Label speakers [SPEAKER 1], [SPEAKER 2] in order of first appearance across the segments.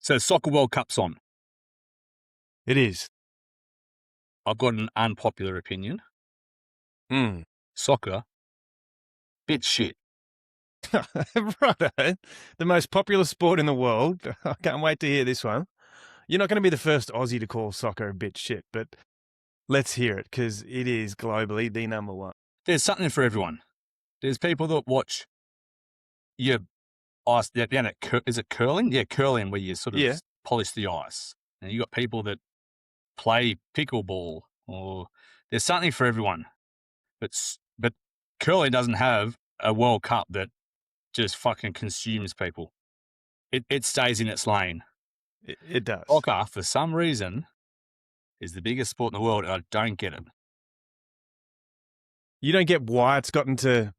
[SPEAKER 1] So Soccer World Cup's on.
[SPEAKER 2] It is.
[SPEAKER 1] I've got an unpopular opinion. Soccer, bit shit.
[SPEAKER 2] Righto. The most popular sport in the world. I can't wait to hear this one. You're not going to be the first Aussie to call soccer a bit shit, but let's hear it because it is globally the number one.
[SPEAKER 1] There's something for everyone. There's people that watch your ice. Is it curling? Yeah, curling where you sort of polish the ice. And you got people that play pickleball, or there's something for everyone. But curling doesn't have a World Cup that just fucking consumes people. It stays in its lane.
[SPEAKER 2] It does.
[SPEAKER 1] Soccer, for some reason, is the biggest sport in the world, and I don't get it.
[SPEAKER 2] You don't get why it's gotten to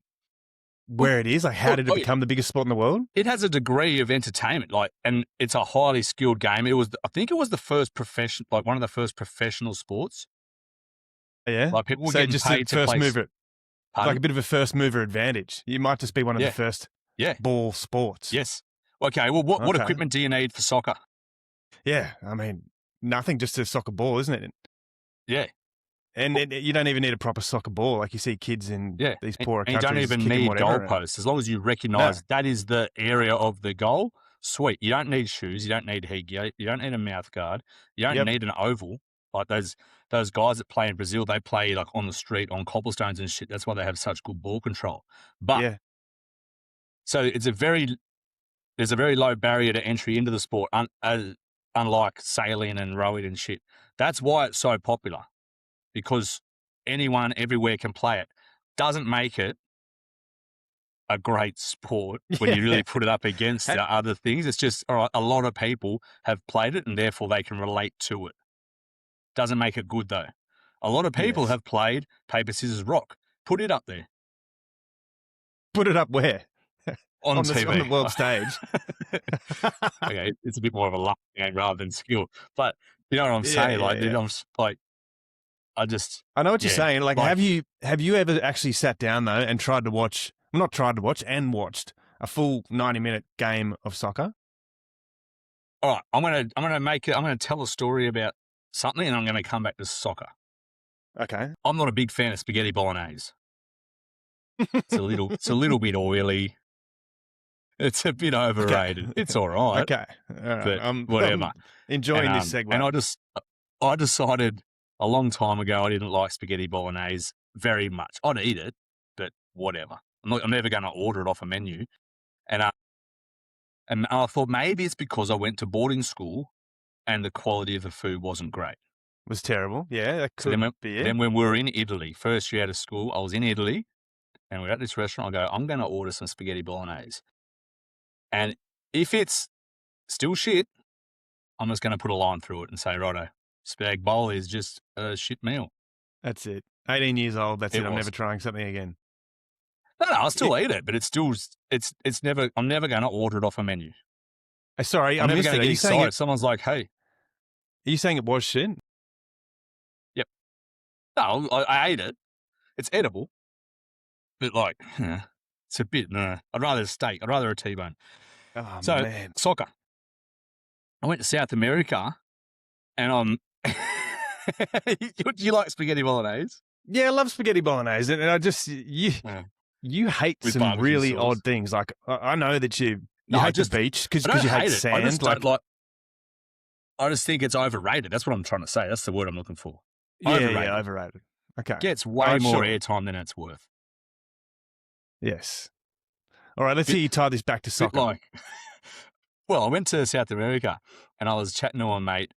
[SPEAKER 2] where it is? Like, how did it become the biggest sport in the world?
[SPEAKER 1] It has a degree of entertainment, and it's a highly skilled game. I think it was the first one of the first professional sports.
[SPEAKER 2] Yeah.
[SPEAKER 1] Like people were
[SPEAKER 2] so
[SPEAKER 1] getting
[SPEAKER 2] just
[SPEAKER 1] paid
[SPEAKER 2] a first mover.
[SPEAKER 1] Pardon?
[SPEAKER 2] Like a bit of a first mover advantage. You might just be one of the first ball sports.
[SPEAKER 1] Yes. Okay. Well, what equipment do you need for soccer?
[SPEAKER 2] Yeah. I mean, nothing, just a soccer ball, isn't it?
[SPEAKER 1] Yeah.
[SPEAKER 2] And you don't even need a proper soccer ball. Like you see kids in these poorer countries.
[SPEAKER 1] You don't even need goalposts. As long as you recognise that is the area of the goal, sweet. You don't need shoes. You don't need headgear. You don't need a mouth guard. You don't need an oval. Like those guys that play in Brazil, they play like on the street, on cobblestones and shit. That's why they have such good ball control. But so there's a very low barrier to entry into the sport, unlike sailing and rowing and shit. That's why it's so popular. Because anyone everywhere can play it. Doesn't make it a great sport when you really put it up against the other things. It's just, all right, a lot of people have played it and therefore they can relate to it. Doesn't make it good though. A lot of people have played paper, scissors, rock. Put it up there.
[SPEAKER 2] Put it up where?
[SPEAKER 1] On TV.
[SPEAKER 2] On the world stage.
[SPEAKER 1] Okay, it's a bit more of a luck game rather than skill. But you know what I'm saying?
[SPEAKER 2] I know what you're saying. Like, have you ever actually sat down though and watched a full 90-minute game of soccer?
[SPEAKER 1] All right, I'm gonna tell a story about something, and I'm gonna come back to soccer.
[SPEAKER 2] Okay.
[SPEAKER 1] I'm not a big fan of spaghetti bolognese. It's a little bit oily. It's a bit overrated. Okay. It's all right.
[SPEAKER 2] Okay. All right.
[SPEAKER 1] But whatever.
[SPEAKER 2] Enjoying this segue.
[SPEAKER 1] And I decided a long time ago I didn't like spaghetti bolognese very much. I'd eat it, but whatever. I'm never going to order it off a menu. And I thought maybe it's because I went to boarding school and the quality of the food wasn't great.
[SPEAKER 2] It was terrible. Yeah, that could be it.
[SPEAKER 1] Then when we were in Italy, first year out of school, I was in Italy and we were at this restaurant. I go, I'm going to order some spaghetti bolognese. And if it's still shit, I'm just going to put a line through it and say, righto, spag bowl is just a shit meal.
[SPEAKER 2] That's it. 18 years old. That's it. I'm never trying something again.
[SPEAKER 1] No, I'll still eat it, but it's never. I'm never going to order it off a menu.
[SPEAKER 2] Sorry,
[SPEAKER 1] I'm never going to get excited. Someone's like, "Hey,
[SPEAKER 2] are you saying it was shit?"
[SPEAKER 1] Yep. No, I ate it. It's edible, but it's a bit. No, I'd rather a steak. I'd rather a T-bone.
[SPEAKER 2] Oh,
[SPEAKER 1] so
[SPEAKER 2] man.
[SPEAKER 1] Soccer. I went to South America, and do you like spaghetti bolognese?
[SPEAKER 2] Yeah, I love spaghetti bolognese, and I just you hate
[SPEAKER 1] with
[SPEAKER 2] some really sauce. Odd things. Like I know that you hate the beach because you hate sand.
[SPEAKER 1] I just don't like. I just think it's overrated. That's what I'm trying to say. That's the word I'm looking for.
[SPEAKER 2] Overrated. Okay,
[SPEAKER 1] gets way more airtime than it's worth.
[SPEAKER 2] Yes. All right, let's see you tie this back to soccer.
[SPEAKER 1] Well, I went to South America and I was chatting to a mate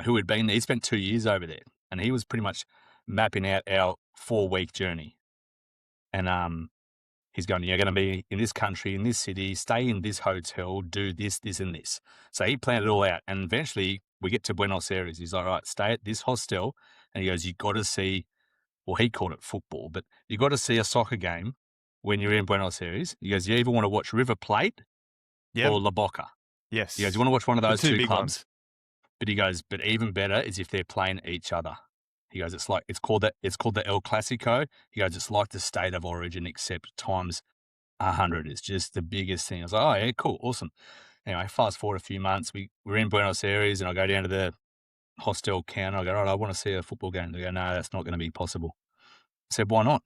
[SPEAKER 1] who had been there. He spent 2 years over there and he was pretty much mapping out our 4-week journey. And he's going, you're going to be in this country, in this city, stay in this hotel, do this, this, and this. So he planned it all out. And eventually we get to Buenos Aires. He's like, all right, stay at this hostel. And he goes, you got to see, well, he called it football, but you got to see a soccer game when you're in Buenos Aires. He goes, you either want to watch River Plate or La Boca.
[SPEAKER 2] Yes.
[SPEAKER 1] He goes, you want to watch one of those two clubs?
[SPEAKER 2] Ones.
[SPEAKER 1] But he goes, but even better is if they're playing each other. He goes, it's called the El Clasico. He goes, it's like the state of origin except times 100. It's just the biggest thing. I was like, oh yeah, cool, awesome. Anyway, fast forward a few months, we're in Buenos Aires, and I go down to the hostel counter. I go, all right, I want to see a football game. They go, no, that's not going to be possible. I said, why not?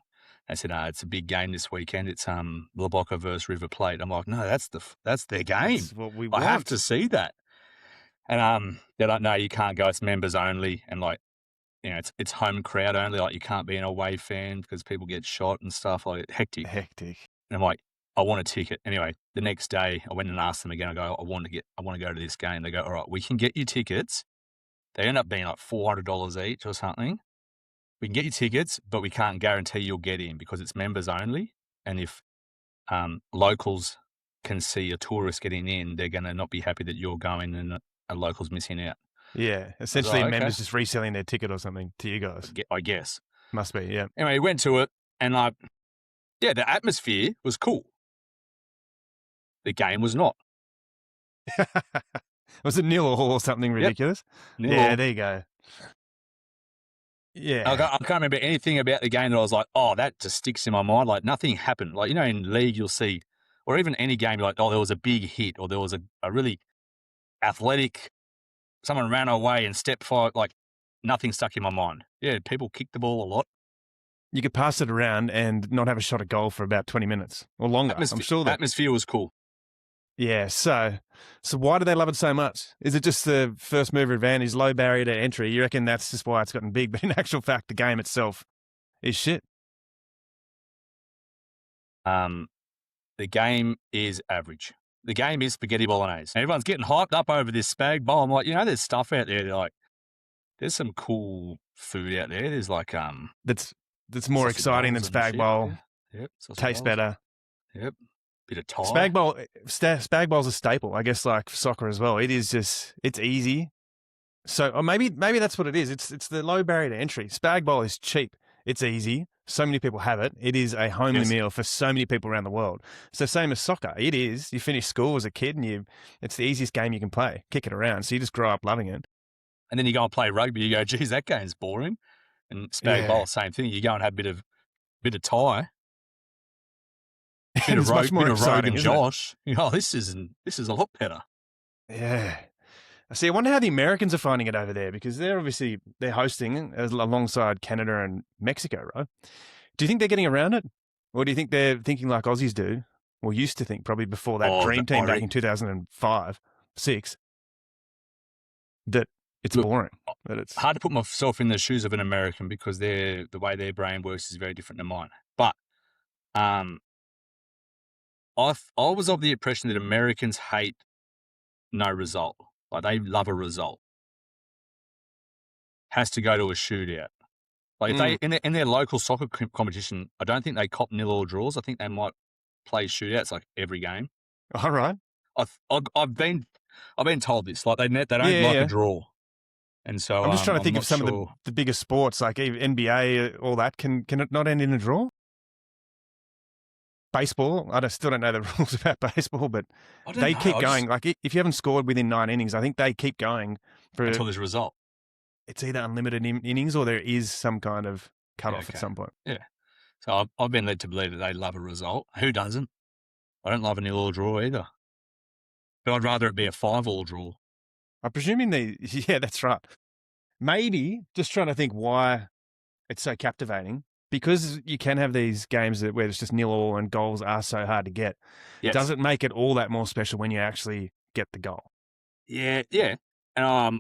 [SPEAKER 1] They said, no, it's a big game this weekend. It's La Boca versus River Plate. I'm like, no, that's their game.
[SPEAKER 2] That's what we
[SPEAKER 1] I
[SPEAKER 2] want.
[SPEAKER 1] have to see that. And they're like, no, you can't go. It's members only, and like, you know, it's home crowd only. Like, you can't be an away fan because people get shot and stuff. Like, hectic.
[SPEAKER 2] Hectic.
[SPEAKER 1] And I'm like, I want a ticket. Anyway, the next day I went and asked them again. I go, I want to go to this game. They go, all right, we can get you tickets. They end up being like $400 each or something. We can get you tickets, but we can't guarantee you'll get in because it's members only. And if locals can see a tourist getting in, they're going to not be happy that you're going and a local's missing out.
[SPEAKER 2] Yeah, essentially members just reselling their ticket or something to you guys.
[SPEAKER 1] I guess.
[SPEAKER 2] Must be, yeah.
[SPEAKER 1] Anyway, we went to it, and the atmosphere was cool. The game was not.
[SPEAKER 2] Was it 0-0 or something ridiculous?
[SPEAKER 1] Yep.
[SPEAKER 2] Yeah, there you go. Yeah.
[SPEAKER 1] I can't remember anything about the game that I was like, oh, that just sticks in my mind. Like, nothing happened. Like, you know, in league, you'll see, or even any game, you're like, oh, there was a big hit, or there was a really athletic, someone ran away and stepped forward. Like, nothing stuck in my mind. Yeah, people kicked the ball a lot.
[SPEAKER 2] You could pass it around and not have a shot at goal for about 20 minutes or longer. I'm sure that
[SPEAKER 1] atmosphere was cool.
[SPEAKER 2] Yeah, so why do they love it so much? Is it just the first mover advantage, low barrier to entry? You reckon that's just why it's gotten big? But in actual fact, the game itself is shit.
[SPEAKER 1] The game is average. The game is spaghetti bolognese. And everyone's getting hyped up over this spag bowl. I'm like, you know, there's stuff out there. Like, there's some cool food out there. There's like
[SPEAKER 2] that's more exciting than spag bowl.
[SPEAKER 1] Yeah. Yep.
[SPEAKER 2] Tastes better.
[SPEAKER 1] Yep. Bit of Thai.
[SPEAKER 2] Spag bowl's a staple, I guess, like for soccer as well. It is just, it's easy. So, or maybe that's what it is. It's the low barrier to entry. Spag bowl is cheap. It's easy. So many people have it. It is a homely meal for so many people around the world. So same as soccer. It is. You finish school as a kid and it's the easiest game you can play. Kick it around. So you just grow up loving it.
[SPEAKER 1] And then you go and play rugby. You go, geez, that game's boring. And spag bowl, same thing. You go and have a bit of Thai. Bit of Rogue and Josh. Oh, this is a lot better.
[SPEAKER 2] Yeah. See, I wonder how the Americans are finding it over there because they're hosting alongside Canada and Mexico, right? Do you think they're getting around it? Or do you think they're thinking like Aussies do? Or used to think probably before that dream team back in 2005, 6, that it's boring. That it's
[SPEAKER 1] hard to put myself in the shoes of an American because the way their brain works is very different than mine. But I was of the impression that Americans hate no result. Like, they love a result. Has to go to a shootout. Like, if they in their local soccer competition, I don't think they cop nil or draws. I think they might play shootouts like every game.
[SPEAKER 2] All right.
[SPEAKER 1] I've been told this. Like, they don't like a draw. And so
[SPEAKER 2] I'm just trying to think of some of the bigger sports, like NBA, all that. Can it not end in a draw? Baseball, I still don't know the rules about baseball, but they keep going. Like, if you haven't scored within 9 innings, I think they keep going
[SPEAKER 1] until there's a result.
[SPEAKER 2] It's either unlimited innings or there is some kind of cutoff at some point.
[SPEAKER 1] Yeah. So I've been led to believe that they love a result. Who doesn't? I don't love a 0-0 draw either. But I'd rather it be a 5-5 draw.
[SPEAKER 2] I'm presuming yeah, that's right. Maybe just trying to think why it's so captivating. Because you can have these games where it's just 0-0 and goals are so hard to get. Yes. Does it make it all that more special when you actually get the goal?
[SPEAKER 1] Yeah. And I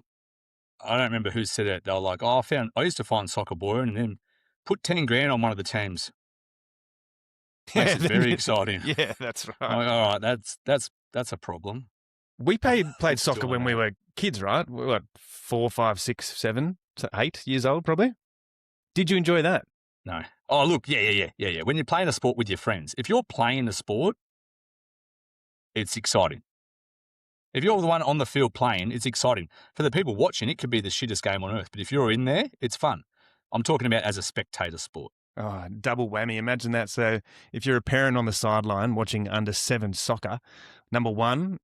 [SPEAKER 1] don't remember who said it. They were like, "Oh, I used to find soccer boring, and then put 10 grand on one of the teams." Makes it very exciting.
[SPEAKER 2] Yeah, that's right.
[SPEAKER 1] I'm like, all right, that's a problem.
[SPEAKER 2] We played soccer when we were kids, right? We were 4, 5, 6, 7, 8 years old, probably. Did you enjoy that?
[SPEAKER 1] No. Oh, look, yeah. When you're playing a sport with your friends, if you're playing a sport, it's exciting. If you're the one on the field playing, it's exciting. For the people watching, it could be the shittest game on earth. But if you're in there, it's fun. I'm talking about as a spectator sport.
[SPEAKER 2] Oh, double whammy. Imagine that. So if you're a parent on the sideline watching under 7 soccer, number 1,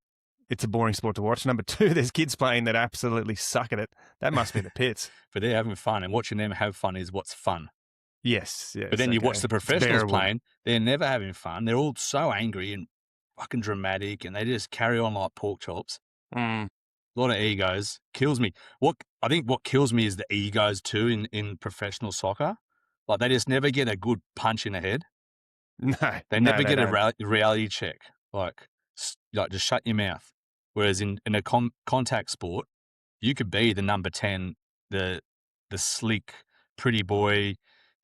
[SPEAKER 2] it's a boring sport to watch. Number 2, there's kids playing that absolutely suck at it. That must be the pits.
[SPEAKER 1] But they're having fun, and watching them have fun is what's fun.
[SPEAKER 2] Yes.
[SPEAKER 1] But then you watch the professionals playing, they're never having fun. They're all so angry and fucking dramatic and they just carry on like pork chops.
[SPEAKER 2] Mm.
[SPEAKER 1] A lot of egos. Kills me. What kills me is the egos too in professional soccer. Like they just never get a good punch in the head.
[SPEAKER 2] No,
[SPEAKER 1] They
[SPEAKER 2] no,
[SPEAKER 1] never
[SPEAKER 2] they
[SPEAKER 1] get a
[SPEAKER 2] don't.
[SPEAKER 1] reality check. Like just shut your mouth. Whereas in a contact sport, you could be the number 10, the slick, pretty boy,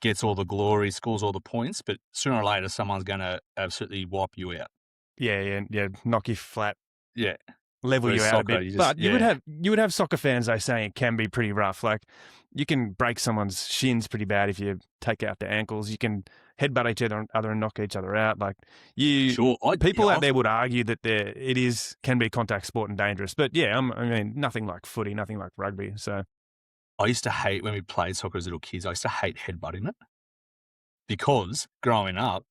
[SPEAKER 1] gets all the glory, scores all the points, but sooner or later someone's going to absolutely wipe you out.
[SPEAKER 2] Yeah, knock you flat.
[SPEAKER 1] Yeah.
[SPEAKER 2] Level
[SPEAKER 1] Whereas
[SPEAKER 2] you out
[SPEAKER 1] soccer,
[SPEAKER 2] a bit. But you would have soccer fans though saying it can be pretty rough. Like you can break someone's shins pretty bad if you take out their ankles. You can headbutt each other and knock each other out. Like people out there would argue that can be contact sport and dangerous. But yeah, I mean nothing like footy, nothing like rugby. So
[SPEAKER 1] I used to hate when we played soccer as little kids. I used to hate headbutting it because growing up,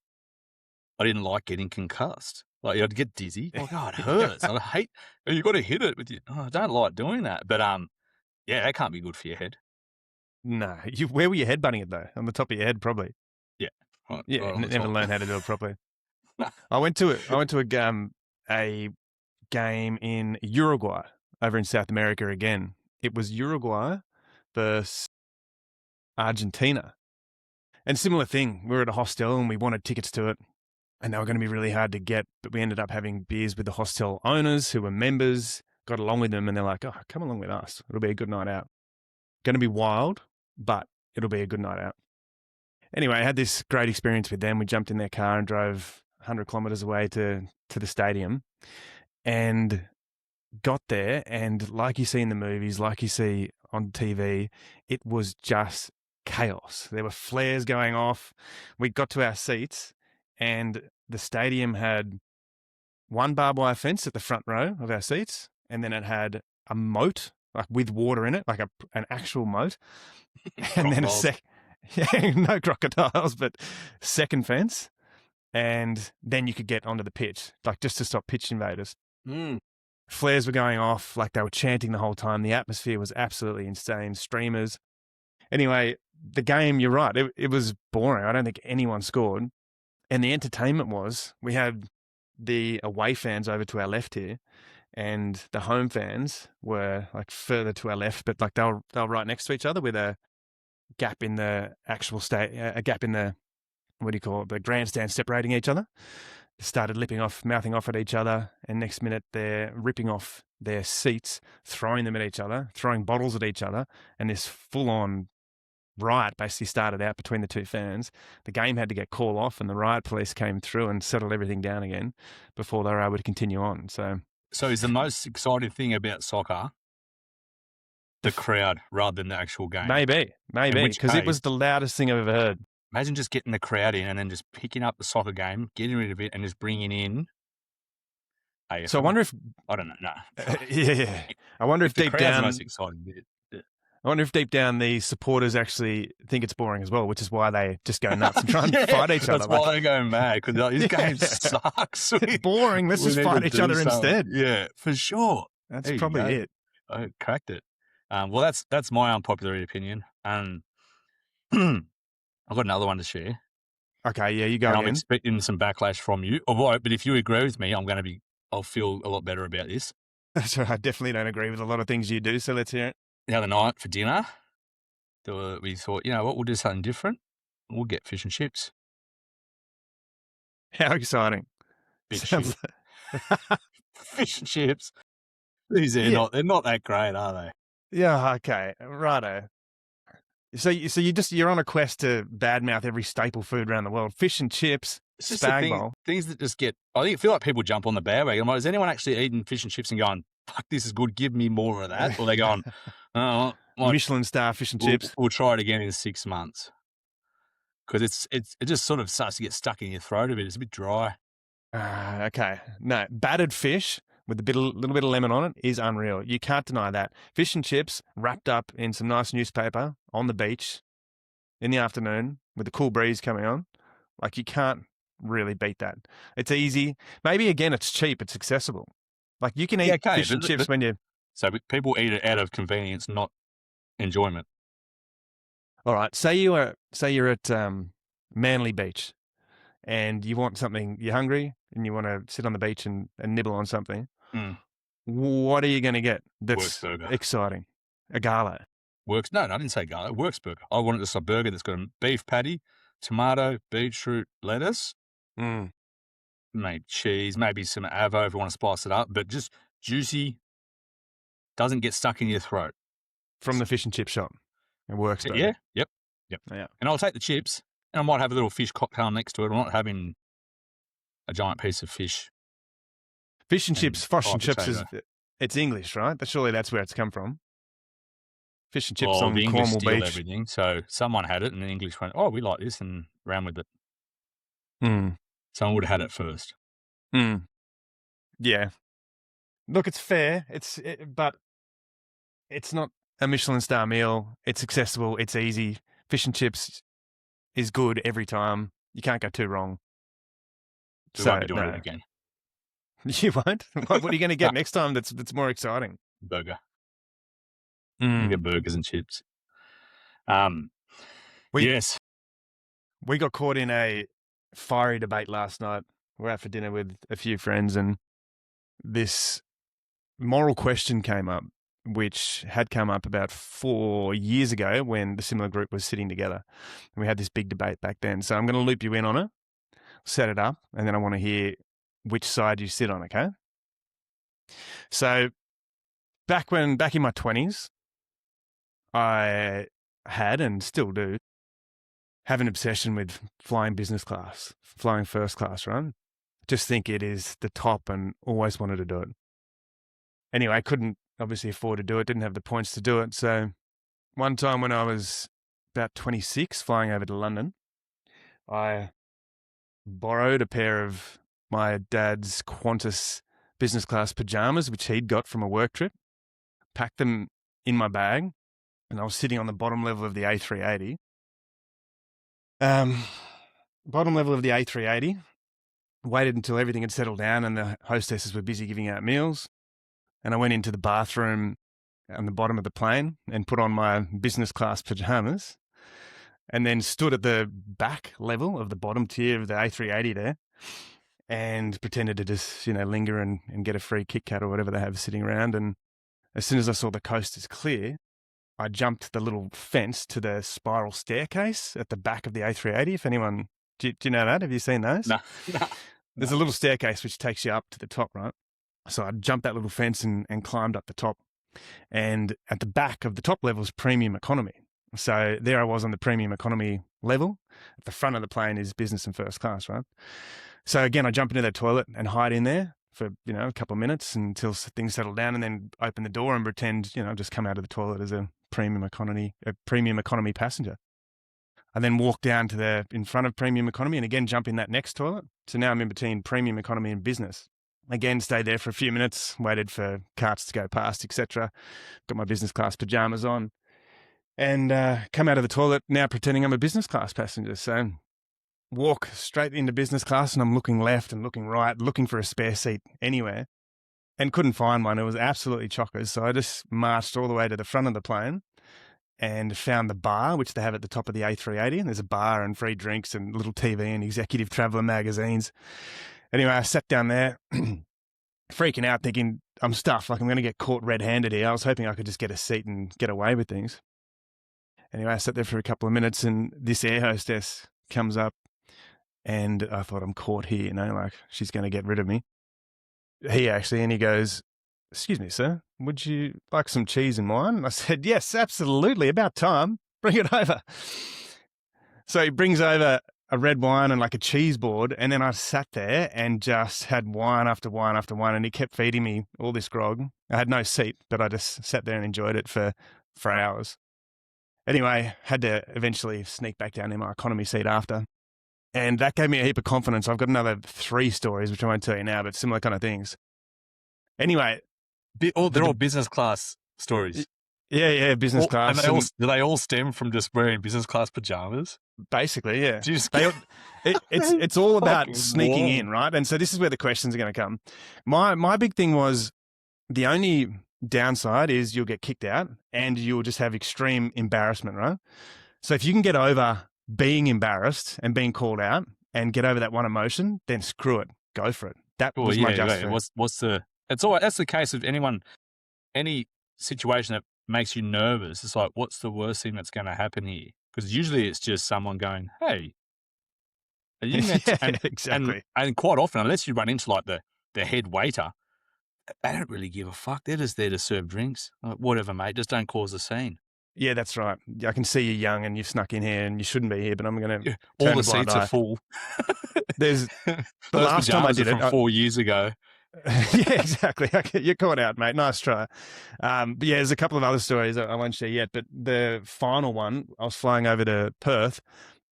[SPEAKER 1] I didn't like getting concussed. Like I'd get dizzy. Like, oh, it hurts. I hate. You got to hit it with you. Oh, I don't like doing that. But yeah, that can't be good for your head.
[SPEAKER 2] No, where were you headbutting it though? On the top of your head, probably.
[SPEAKER 1] Yeah.
[SPEAKER 2] Right, yeah. Never learned how to do it properly. I went to a game in Uruguay over in South America again. It was Uruguay versus Argentina. And similar thing, we were at a hostel and we wanted tickets to it. And they were going to be really hard to get, but we ended up having beers with the hostel owners who were members, got along with them, and they're like, oh, come along with us. It'll be a good night out. Going to be wild, but it'll be a good night out. Anyway, I had this great experience with them. We jumped in their car and drove 100 kilometers away to the stadium and got there. And like you see in the movies, like you see on TV, it was just chaos. There were flares going off. We got to our seats and the stadium had one barbed wire fence at the front row of our seats. And then it had a moat, like with water in it, like an actual moat. And then no crocodiles, but second fence. And then you could get onto the pitch, like just to stop pitch invaders. Flares were going off, like they were chanting the whole time. The atmosphere was absolutely insane. Streamers. Anyway, the game, you're right, it was boring. I don't think anyone scored. And the entertainment was, we had the away fans over to our left here, and the home fans were like further to our left, but like they were right next to each other with a gap in the actual a gap in the, what do you call it, the grandstand separating each other. They started mouthing off at each other, and next minute they're ripping off their seats, throwing them at each other, throwing bottles at each other, and this full-on riot basically started out between the two fans. The game had to get called off, and the riot police came through and settled everything down again before they were able to continue on. So
[SPEAKER 1] is the most exciting thing about soccer the crowd rather than the actual game?
[SPEAKER 2] Maybe, because it was the loudest thing I've ever heard.
[SPEAKER 1] Imagine just getting the crowd in and then just picking up the soccer game, getting rid of it, and just bringing in AFL.
[SPEAKER 2] So I wonder if
[SPEAKER 1] I don't know. No.
[SPEAKER 2] Yeah. I wonder if deep down,
[SPEAKER 1] the most exciting bit. Yeah.
[SPEAKER 2] I wonder if deep down the supporters actually think it's boring as well, which is why they just go nuts and try and fight each other.
[SPEAKER 1] That's why they go mad, because this game sucks.
[SPEAKER 2] It's boring. Let's just fight each other instead.
[SPEAKER 1] Yeah, for sure.
[SPEAKER 2] That's probably it.
[SPEAKER 1] I cracked it. Well, that's my unpopular opinion. I've got another one to share.
[SPEAKER 2] Okay, yeah, you go again.
[SPEAKER 1] I'm expecting some backlash from you. But if you agree with me, I'll feel a lot better about this.
[SPEAKER 2] That's right. I definitely don't agree with a lot of things you do, so let's hear it.
[SPEAKER 1] The other night for dinner, we thought, you know what, we'll do something different. We'll get fish and chips.
[SPEAKER 2] How exciting.
[SPEAKER 1] Big shit. Fish and chips. They're not that great, are they?
[SPEAKER 2] Yeah, okay. Righto. So you're on a quest to badmouth every staple food around the world. Fish and chips, spag bowl.
[SPEAKER 1] Things that just I feel like people jump on the bandwagon. I'm like, is anyone actually eating fish and chips and going, fuck, this is good, give me more of that? Or they're going, oh,
[SPEAKER 2] Michelin star fish and chips.
[SPEAKER 1] We'll try it again in 6 months. Because it just sort of starts to get stuck in your throat a bit. It's a bit dry.
[SPEAKER 2] Okay. No, battered fish with a little bit of lemon on it is unreal. You can't deny that. Fish and chips wrapped up in some nice newspaper on the beach in the afternoon with a cool breeze coming on. Like, you can't really beat that. It's easy. Maybe, again, it's cheap. It's accessible. Like, you can eat fish and chips when you...
[SPEAKER 1] So people eat it out of convenience, not enjoyment.
[SPEAKER 2] All right. Say you're at Manly Beach and you want something, you're hungry and you want to sit on the beach and nibble on something, what are you going to get that's exciting? A gala.
[SPEAKER 1] Works. No, I didn't say gala. Works burger. I wanted just a burger that's got a beef patty, tomato, beetroot, lettuce, maybe cheese, maybe some avo if you want to spice it up, but just juicy, doesn't get stuck in your throat.
[SPEAKER 2] From the fish and chip shop. It works burger.
[SPEAKER 1] Yeah. Yep. Yeah. And I'll take the chips, and I might have a little fish cocktail next to it. I'm not having a giant piece of fish.
[SPEAKER 2] Fish and chips, fish and chips it's English, right? Surely that's where it's come from. Fish and chips on
[SPEAKER 1] the English
[SPEAKER 2] Cornwall
[SPEAKER 1] steal
[SPEAKER 2] Beach.
[SPEAKER 1] Everything. So someone had it, and the English went, "Oh, we like this," and ran with it. Someone would have had it first.
[SPEAKER 2] Yeah. Look, it's fair. But it's not a Michelin star meal. It's accessible. It's easy. Fish and chips is good every time. You can't go too wrong.
[SPEAKER 1] So won't be doing it again.
[SPEAKER 2] You won't? What are you going to get next time that's more exciting?
[SPEAKER 1] Burger. You get burgers and chips. Yes.
[SPEAKER 2] We got caught in a fiery debate last night. We're out for dinner with a few friends, and this moral question came up, which had come up about 4 years ago when the similar group was sitting together. And we had this big debate back then. So I'm going to loop you in on it, set it up, and then I want to hear which side you sit on, okay? So back in my 20s, I had, and still do, have an obsession with flying business class, flying first class, right? Just think it is the top and always wanted to do it. Anyway, I couldn't obviously afford to do it, didn't have the points to do it. So one time when I was about 26, flying over to London, I borrowed a pair of my dad's Qantas business class pajamas, which he'd got from a work trip, packed them in my bag, and I was sitting on the bottom level of the A380. Bottom level of the A380, waited until everything had settled down and the hostesses were busy giving out meals. And I went into the bathroom on the bottom of the plane and put on my business class pajamas, and then stood at the back level of the bottom tier of the A380 there and pretended to just, linger and get a free Kit Kat or whatever they have sitting around. And as soon as I saw the coast is clear, I jumped the little fence to the spiral staircase at the back of the A380. If anyone, do you know that? Have you seen those?
[SPEAKER 1] No.
[SPEAKER 2] There's a little staircase which takes you up to the top, right? So I jumped that little fence and climbed up the top. And at the back of the top level is premium economy. So there I was on the premium economy level. At the front of the plane is business and first class, right? So again, I jump into the toilet and hide in there for, a couple of minutes until things settle down, and then open the door and pretend, just come out of the toilet as a premium economy passenger. I then walk down to in front of premium economy and again jump in that next toilet. So now I'm in between premium economy and business. Again, stayed there for a few minutes, waited for carts to go past, etc. Got my business class pajamas on and come out of the toilet now pretending I'm a business class passenger. So walk straight into business class and I'm looking left and looking right, looking for a spare seat anywhere, and couldn't find one. It was absolutely chockers. So I just marched all the way to the front of the plane and found the bar, which they have at the top of the A380. And there's a bar and free drinks and little TV and executive traveller magazines. Anyway, I sat down there freaking out, thinking I'm stuffed, like I'm going to get caught red-handed here. I was hoping I could just get a seat and get away with things. Anyway, I sat there for a couple of minutes and this air hostess comes up and I thought I'm caught here, like she's going to get rid of me. And he goes, "Excuse me, sir, would you like some cheese and wine?" And I said, "Yes, absolutely. About time. Bring it over." So he brings over a red wine and like a cheese board. And then I sat there and just had wine after wine after wine. And he kept feeding me all this grog. I had no seat, but I just sat there and enjoyed it for hours. Anyway, had to eventually sneak back down in my economy seat after. And that gave me a heap of confidence. I've got another 3 stories, which I won't tell you now, but similar kind of things. Anyway.
[SPEAKER 1] They're all business class stories.
[SPEAKER 2] Yeah, business class.
[SPEAKER 1] And do they all stem from just wearing business class pajamas?
[SPEAKER 2] Basically, yeah. It's all about sneaking in, right? And so this is where the questions are going to come. My big thing was the only downside is you'll get kicked out and you'll just have extreme embarrassment, right? So if you can get over being embarrassed and being called out and get over that one emotion, then screw it, go for it. That was my justification.
[SPEAKER 1] That's the case of any situation that makes you nervous. It's like, what's the worst thing that's going to happen here? Because usually it's just someone going, "Hey, are you meant to?"
[SPEAKER 2] Exactly.
[SPEAKER 1] And quite often, unless you run into like the head waiter, they don't really give a fuck. They're just there to serve drinks. Like, whatever, mate. Just don't cause a scene.
[SPEAKER 2] Yeah, that's right. I can see you're young and you've snuck in here and you shouldn't be here, but I'm going to
[SPEAKER 1] all the seats are full.
[SPEAKER 2] There's
[SPEAKER 1] the
[SPEAKER 2] last time I did it
[SPEAKER 1] from 4 years ago.
[SPEAKER 2] Yeah, exactly. You're caught out, mate. Nice try. But yeah, there's a couple of other stories I won't share yet. But the final one, I was flying over to Perth,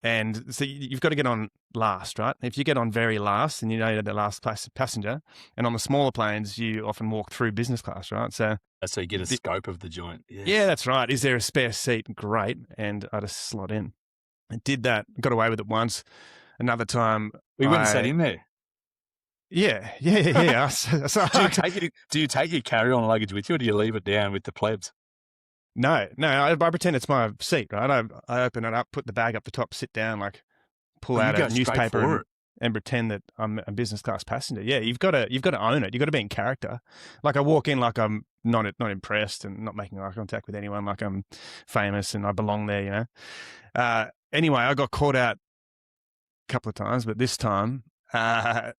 [SPEAKER 2] and so you've got to get on last, right? If you get on very last, and you know you're the last passenger, and on the smaller planes, you often walk through business class, right? So
[SPEAKER 1] that's how you get a scope of the joint. Yes.
[SPEAKER 2] Yeah, that's right. Is there a spare seat? Great, and I just slot in. I did that. Got away with it once. Another time,
[SPEAKER 1] we went and sat in there.
[SPEAKER 2] Yeah. So
[SPEAKER 1] do you take your carry-on luggage with you, or do you leave it down with the plebs?
[SPEAKER 2] No. I pretend it's my seat, right? I open it up, put the bag up the top, sit down, like pull out a newspaper and pretend that I'm a business class passenger. Yeah, you've got to own it. You've got to be in character. Like I walk in like I'm not impressed and not making eye contact with anyone, like I'm famous and I belong there, you know. Anyway, I got caught out a couple of times, but this time I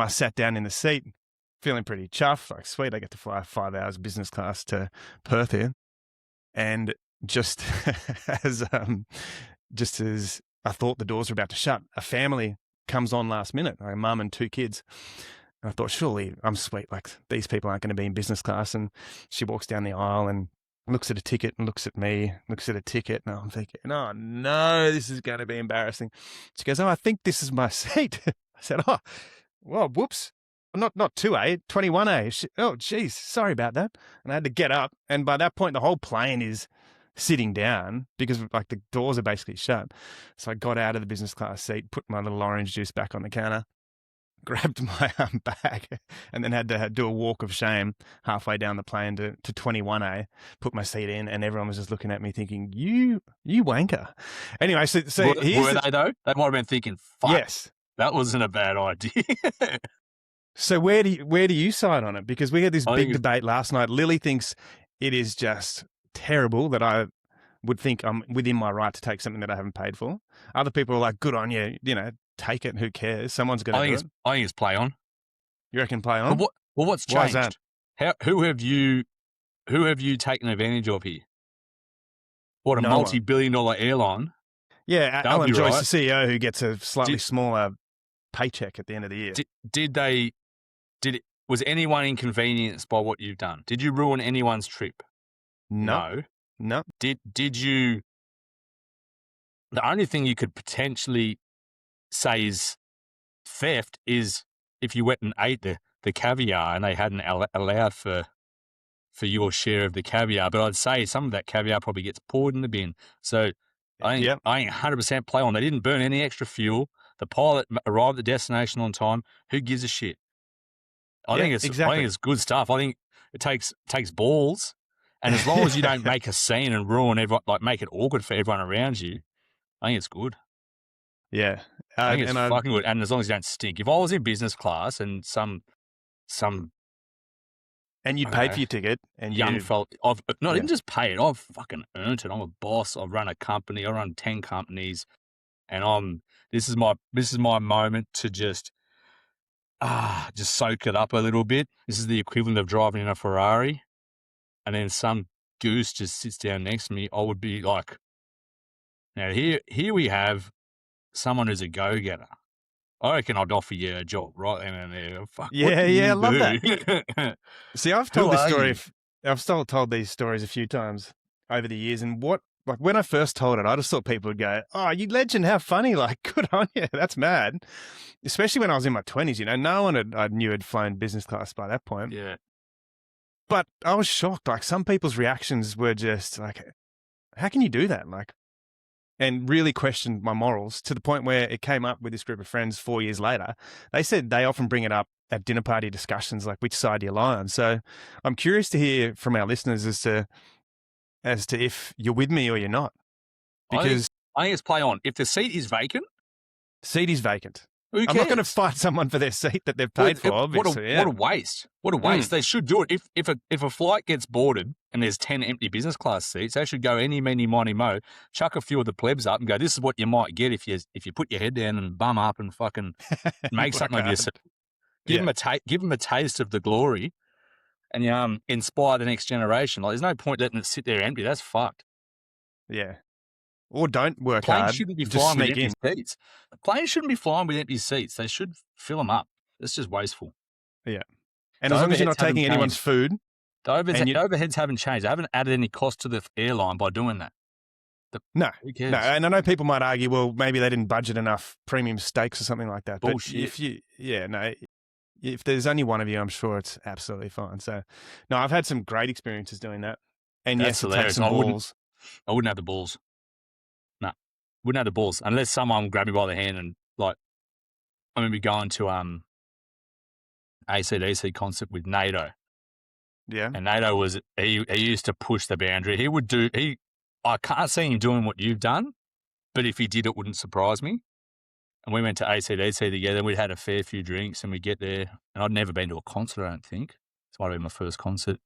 [SPEAKER 2] sat down in the seat, feeling pretty chuffed. Like, sweet, I get to fly 5 hours business class to Perth here. And just as I thought the doors were about to shut, a family comes on last minute, like a mum and 2 kids. And I thought, surely I'm sweet. Like, these people aren't going to be in business class. And she walks down the aisle and looks at a ticket and looks at me, looks at a ticket. And I'm thinking, oh, no, this is going to be embarrassing. She goes, oh, I think this is my seat. I said, oh, well, whoops. Not 2A, 21A. Oh, geez, sorry about that. And I had to get up. And by that point, the whole plane is sitting down because like the doors are basically shut. So I got out of the business class seat, put my little orange juice back on the counter, grabbed my bag, and then had to do a walk of shame halfway down the plane to 21A, put my seat in, and everyone was just looking at me thinking, you wanker. Anyway, so
[SPEAKER 1] were they though? They might have been thinking, fuck,
[SPEAKER 2] yes,
[SPEAKER 1] that wasn't a bad idea.
[SPEAKER 2] So where do you side on it? Because we had this big debate last night. Lily thinks it is just terrible that I would think I'm within my right to take something that I haven't paid for. Other people are like, good on you, take it. Who cares? Someone's going to do it.
[SPEAKER 1] I think it's play on.
[SPEAKER 2] You reckon play on?
[SPEAKER 1] What's changed?
[SPEAKER 2] Why is
[SPEAKER 1] that? Who have you taken advantage of here? What, a multi-billion-dollar airline?
[SPEAKER 2] Yeah, Alan Joyce, the CEO, who gets a slightly smaller paycheck at the end of the year.
[SPEAKER 1] Was anyone inconvenienced by what you've done? Did you ruin anyone's trip?
[SPEAKER 2] No.
[SPEAKER 1] Did you? The only thing you could potentially say is theft is if you went and ate the caviar and they hadn't allowed for your share of the caviar. But I'd say some of that caviar probably gets poured in the bin. So I ain't 100% play on. They didn't burn any extra fuel. The pilot arrived at the destination on time. Who gives a shit? I think it's good stuff. I think it takes balls, and as long as you don't make a scene and ruin everyone, like make it awkward for everyone around you, I think it's good.
[SPEAKER 2] Yeah,
[SPEAKER 1] I think it's fucking good. And as long as you don't stink. If I was in business class and some
[SPEAKER 2] and you paid for your ticket, and
[SPEAKER 1] young fella, I didn't just pay it. I've fucking earned it. I'm a boss. I run a company. I run 10 companies, and this is my moment to just soak it up a little bit. This is the equivalent of driving in a Ferrari, and then some goose just sits down next to me. I would be like, now here we have someone who's a go-getter. I reckon I'd offer you a job right then and there. Fuck,
[SPEAKER 2] I love that. See, I've told this story. I've still told these stories a few times over the years, and when I first told it, I just thought people would go, "Oh, you legend, how funny! Like, good on you. That's mad." Especially when I was in my 20s, no one I knew had flown business class by that point.
[SPEAKER 1] Yeah.
[SPEAKER 2] But I was shocked. Like, some people's reactions were just like, "How can you do that?" Like, and really questioned my morals to the point where it came up with this group of friends 4 years later. They said they often bring it up at dinner party discussions, like, which side do you lie on? So I'm curious to hear from our listeners as to if you're with me or you're not. Because
[SPEAKER 1] I think it's play on. If the seat is vacant,
[SPEAKER 2] Seat is vacant.
[SPEAKER 1] Who
[SPEAKER 2] I'm not going to
[SPEAKER 1] cares?
[SPEAKER 2] fight someone for their seat that they've paid for, obviously.
[SPEAKER 1] What a waste. What a waste. They should do it. If a flight gets boarded and there's 10 empty business class seats, they should go any, many, miny, mo, chuck a few of the plebs up and go, this is what you might get if you put your head down and bum up and fucking make something of yourself. Give them a taste of the glory and inspire the next generation. Like, there's no point letting it sit there empty. That's fucked.
[SPEAKER 2] Yeah. Or don't work
[SPEAKER 1] Planes
[SPEAKER 2] hard.
[SPEAKER 1] shouldn't be
[SPEAKER 2] just
[SPEAKER 1] flying with
[SPEAKER 2] sneak
[SPEAKER 1] empty seats. Planes shouldn't be flying with empty seats. They should fill them up. It's just wasteful.
[SPEAKER 2] Yeah. And as long as you're not taking anyone's food.
[SPEAKER 1] The overheads haven't changed. They haven't added any cost to the airline by doing that.
[SPEAKER 2] No.
[SPEAKER 1] Who cares?
[SPEAKER 2] No. And I know people might argue, well, maybe they didn't budget enough premium steaks or something like that.
[SPEAKER 1] Bullshit.
[SPEAKER 2] But if there's only one of you, I'm sure it's absolutely fine. So, no, I've had some great experiences doing that. And
[SPEAKER 1] That's
[SPEAKER 2] yes, it takes some balls.
[SPEAKER 1] I wouldn't have the balls. No, wouldn't have the balls unless someone grabbed me by the hand and like, I'm going to be going to AC/DC concert with Nato.
[SPEAKER 2] Yeah.
[SPEAKER 1] And Nato he used to push the boundary. I can't see him doing what you've done, but if he did, it wouldn't surprise me. And we went to AC/DC together and we'd had a fair few drinks and we get there and I'd never been to a concert, I don't think. This might have been my first concert.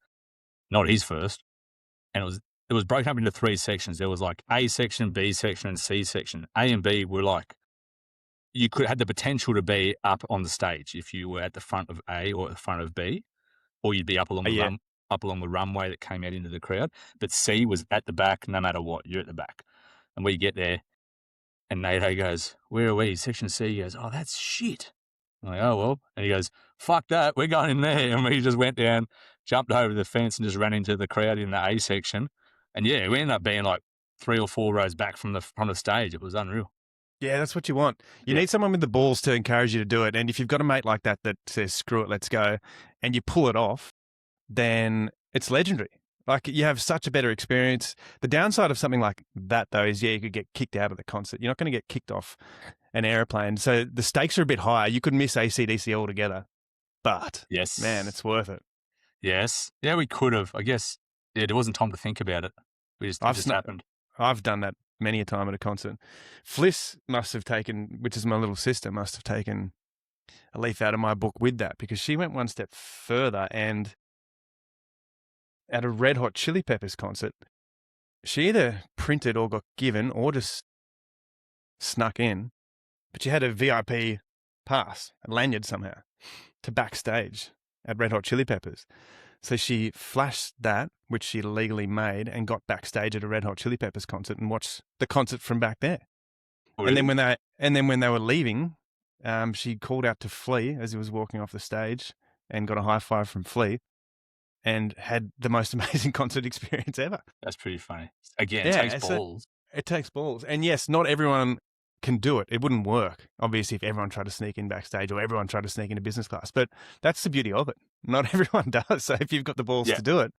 [SPEAKER 1] Not his first. And it was broken up into 3 sections. There was like A section, B section, and C section. A and B were like, you had the potential to be up on the stage if you were at the front of A or at the front of B, or you'd be up along the runway that came out into the crowd. But C was at the back no matter what. You're at the back. And we get there and Nato goes, where are we? Section C. He goes, oh, that's shit. I'm like, oh, well. And he goes, fuck that. We're going in there. And we just went down, jumped over the fence and just ran into the crowd in the A section. And yeah, we ended up being like 3 or 4 rows back from the stage. It was unreal.
[SPEAKER 2] Yeah, that's what you want. You need someone with the balls to encourage you to do it. And if you've got a mate like that says, screw it, let's go, and you pull it off, then it's legendary. Like, you have such a better experience. The downside of something like that, though, is, you could get kicked out of the concert. You're not going to get kicked off an airplane. So the stakes are a bit higher. You could miss AC/DC altogether. But,
[SPEAKER 1] yes,
[SPEAKER 2] man, it's worth it.
[SPEAKER 1] Yes. Yeah, we could have. I guess, there wasn't time to think about it. It just happened.
[SPEAKER 2] I've done that many a time at a concert. Fliss must have taken, which is my little sister, must have taken a leaf out of my book with that, because she went one step further, and at a Red Hot Chili Peppers concert, she either printed or got given or just snuck in, but she had a VIP pass, a lanyard somehow, to backstage at Red Hot Chili Peppers. So she flashed that, which she legally made, and got backstage at a Red Hot Chili Peppers concert and watched the concert from back there. Really? And then when they were leaving, she called out to Flea as he was walking off the stage and got a high five from Flea and had the most amazing concert experience ever.
[SPEAKER 1] That's pretty funny. Again, it takes balls.
[SPEAKER 2] It takes balls. And yes, not everyone can do it. It wouldn't work, obviously, if everyone tried to sneak in backstage or everyone tried to sneak into business class. But that's the beauty of it. Not everyone does. So if you've got the balls to do it,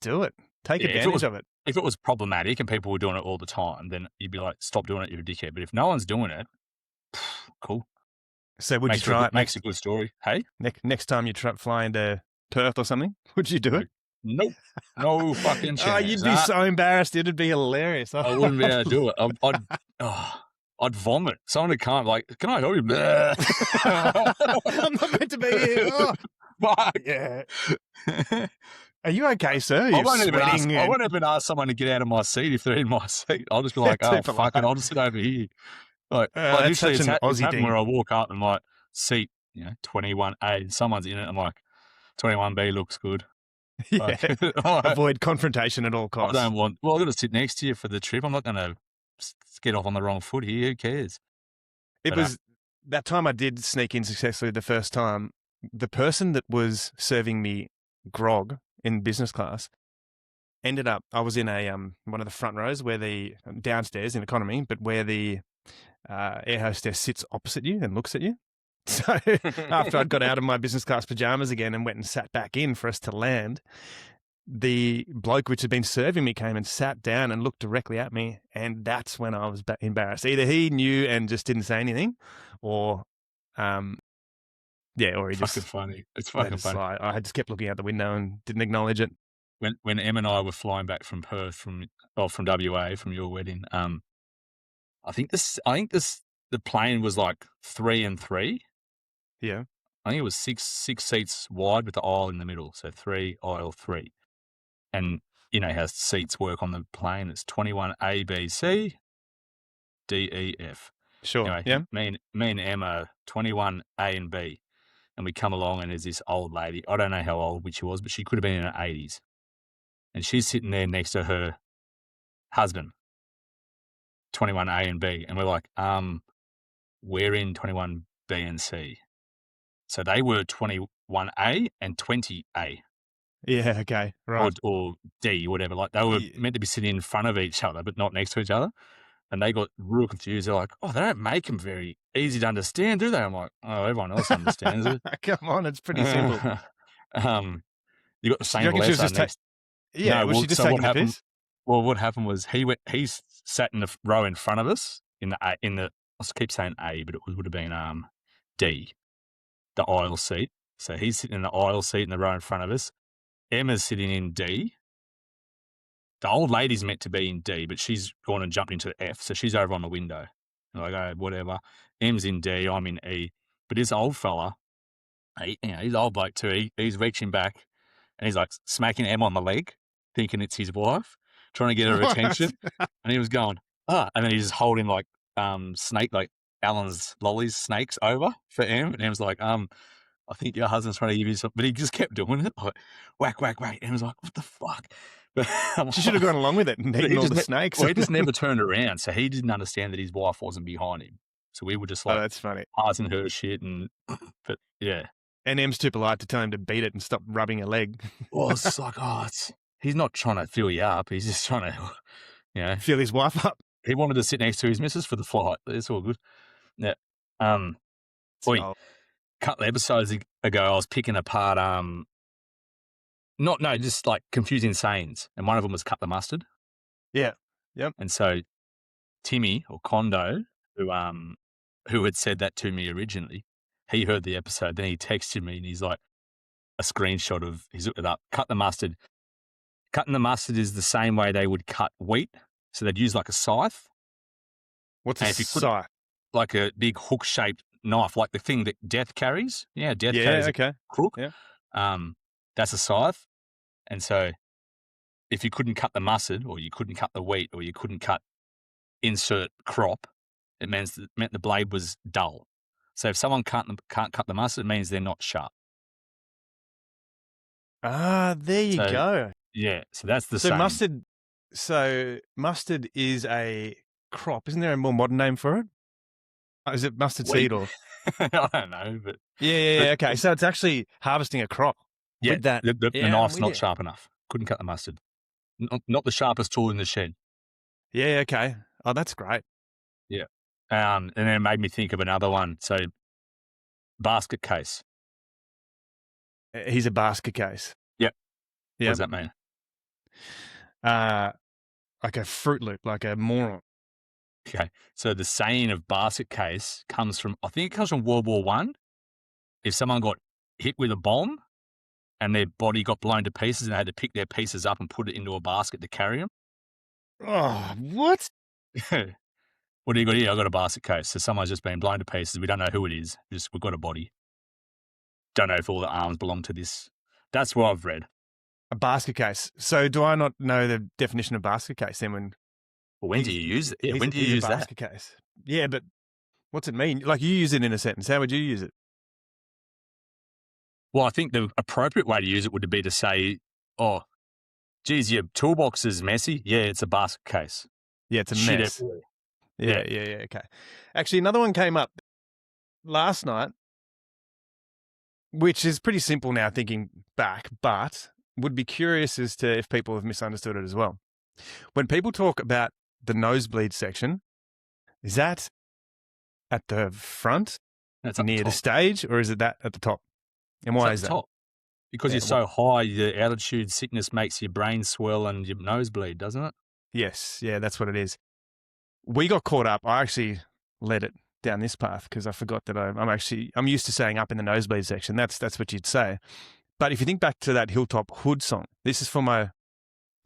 [SPEAKER 2] do it. Take advantage of it.
[SPEAKER 1] If it was problematic and people were doing it all the time, then you'd be like, stop doing it, you're a dickhead. But if no one's doing it, cool.
[SPEAKER 2] So would you try it?
[SPEAKER 1] Makes a good story. Hey?
[SPEAKER 2] Next time you fly into Perth or something, would you do it?
[SPEAKER 1] Nope. No fucking chance.
[SPEAKER 2] Oh, you'd be so embarrassed. It'd be hilarious.
[SPEAKER 1] I wouldn't be able to do it. I'd vomit. Someone would come, like, can I help you?
[SPEAKER 2] I'm not meant to be here. Oh.
[SPEAKER 1] Fuck.
[SPEAKER 2] Yeah. Are you okay, sir?
[SPEAKER 1] I won't even ask someone to get out of my seat if they're in my seat. I'll just be like, oh, fuck it, I'll just sit over here. Like
[SPEAKER 2] that's such an Aussie thing.
[SPEAKER 1] Where I walk up and like, seat, 21A, someone's in it. I'm like, 21B looks good.
[SPEAKER 2] Yeah. Avoid confrontation at all costs.
[SPEAKER 1] I've got to sit next to you for the trip. I'm not going to get off on the wrong foot here. Who cares?
[SPEAKER 2] That time I did sneak in successfully the first time. The person that was serving me grog in business class ended up, I was in a one of the front rows where downstairs in economy, but where the air hostess sits opposite you and looks at you. So after I'd got out of my business class pajamas again and went and sat back in for us to land, the bloke which had been serving me came and sat down and looked directly at me, and that's when I was embarrassed. Either he knew and just didn't say anything, or or he just
[SPEAKER 1] fucking funny. It's fucking funny.
[SPEAKER 2] I had just kept looking out the window and didn't acknowledge it.
[SPEAKER 1] When Em and I were flying back from Perth from WA from your wedding, I think this the plane was like 3 and 3.
[SPEAKER 2] Yeah.
[SPEAKER 1] I think it was six seats wide with the aisle in the middle. So 3, aisle 3. And you know how seats work on the plane. It's 21 A, B, C, D, E, F.
[SPEAKER 2] Sure.
[SPEAKER 1] Anyway,
[SPEAKER 2] Yeah.
[SPEAKER 1] me and Emma are 21 A and B. And we come along and there's this old lady. I don't know how old which she was, but she could have been in her 80s. And she's sitting there next to her husband, 21 A and B. And we're like, we're in 21 B and C. So they were 21A and 20A.
[SPEAKER 2] Yeah, okay, right.
[SPEAKER 1] Or D, whatever. Like they were meant to be sitting in front of each other, but not next to each other. And they got real confused. They're like, oh, they don't make them very easy to understand, do they? I'm like, oh, everyone else understands it.
[SPEAKER 2] Come on, it's pretty simple.
[SPEAKER 1] You got the same
[SPEAKER 2] lesson next. Yeah,
[SPEAKER 1] no,
[SPEAKER 2] was she just taking the piss?
[SPEAKER 1] Well, what happened was he sat in the row in front of us in the I keep saying A, but it would have been D, the aisle seat. So he's sitting in the aisle seat in the row in front of us. Emma's sitting in D. The old lady's meant to be in D, but she's gone and jumped into the F, so she's over on the window. I'm like, oh, whatever. Em's in D, I'm in E. But this old fella, he's an old bloke too. He's reaching back and he's like smacking Em on the leg, thinking it's his wife, trying to get her attention. And he was going, and then he's just holding like snake, like Alan's lollies snakes over for Em. And Em's like, I think your husband's trying to give you something, but he just kept doing it, like whack, whack, whack. And I was like, what the fuck?
[SPEAKER 2] She should have gone along with it and eaten all the snakes.
[SPEAKER 1] Well, he just never turned around, so he didn't understand that his wife wasn't behind him. So we were just like,
[SPEAKER 2] that's funny,
[SPEAKER 1] passing her shit, but yeah.
[SPEAKER 2] And Em's too polite to tell him to beat it and stop rubbing her leg.
[SPEAKER 1] Well, it's like, he's not trying to fill you up. He's just trying to,
[SPEAKER 2] fill his wife up.
[SPEAKER 1] He wanted to sit next to his missus for the flight. It's all good. Yeah. A couple of episodes ago, I was picking apart, just like confusing sayings. And one of them was cut the mustard.
[SPEAKER 2] Yeah. Yep.
[SPEAKER 1] And so Timmy or Kondo, who had said that to me originally, he heard the episode. Then he texted me and he's like, a screenshot of, he's looked it up, cut the mustard. Cutting the mustard is the same way they would cut wheat. So they'd use like a scythe.
[SPEAKER 2] What's a scythe?
[SPEAKER 1] Like a big hook-shaped knife, like the thing that Death carries. Yeah, Death carries a crook.
[SPEAKER 2] Yeah.
[SPEAKER 1] That's a scythe. And so if you couldn't cut the mustard or you couldn't cut the wheat or you couldn't cut insert crop, it meant the blade was dull. So if someone can't cut the mustard, it means they're not sharp.
[SPEAKER 2] There you go.
[SPEAKER 1] Yeah, so that's the same.
[SPEAKER 2] Mustard is a crop. Isn't there a more modern name for it? Is it mustard seed or?
[SPEAKER 1] I don't know, but
[SPEAKER 2] yeah. Okay, so it's actually harvesting a crop.
[SPEAKER 1] Yeah,
[SPEAKER 2] with that.
[SPEAKER 1] The knife's not sharp enough. Couldn't cut the mustard. Not the sharpest tool in the shed.
[SPEAKER 2] Yeah. Okay. Oh, that's great.
[SPEAKER 1] Yeah. And then it made me think of another one. So, basket case.
[SPEAKER 2] He's a basket case.
[SPEAKER 1] Yep. What does that mean?
[SPEAKER 2] Like a Fruit Loop, like a moron.
[SPEAKER 1] Okay. So the saying of basket case comes from, I think it comes from World War I. If someone got hit with a bomb and their body got blown to pieces and they had to pick their pieces up and put it into a basket to carry them.
[SPEAKER 2] Oh, what?
[SPEAKER 1] What do you got here? I got a basket case. So someone's just been blown to pieces. We don't know who it is. We've got a body. Don't know if all the arms belong to this. That's what I've read.
[SPEAKER 2] A basket case. So do I not know the definition of basket case then
[SPEAKER 1] when do you use it? Yeah, when do you use that?
[SPEAKER 2] Basket case. Yeah, but what's it mean? Like you use it in a sentence. How would you use it?
[SPEAKER 1] Well, I think the appropriate way to use it would be to say, oh, geez, your toolbox is messy. Yeah, it's a basket case.
[SPEAKER 2] Yeah, it's a mess. Yeah. Okay. Actually, another one came up last night, which is pretty simple now thinking back, but would be curious as to if people have misunderstood it as well. When people talk about the nosebleed section, is that at the front,
[SPEAKER 1] that's
[SPEAKER 2] near the stage, or is it that at the top? And why is that?
[SPEAKER 1] Top. Because you're so high, the altitude sickness makes your brain swell and your nose bleed, doesn't it?
[SPEAKER 2] Yes. Yeah, that's what it is. We got caught up. I actually led it down this path because I forgot that I'm used to saying up in the nosebleed section. That's what you'd say. But if you think back to that Hilltop Hood song, this is for my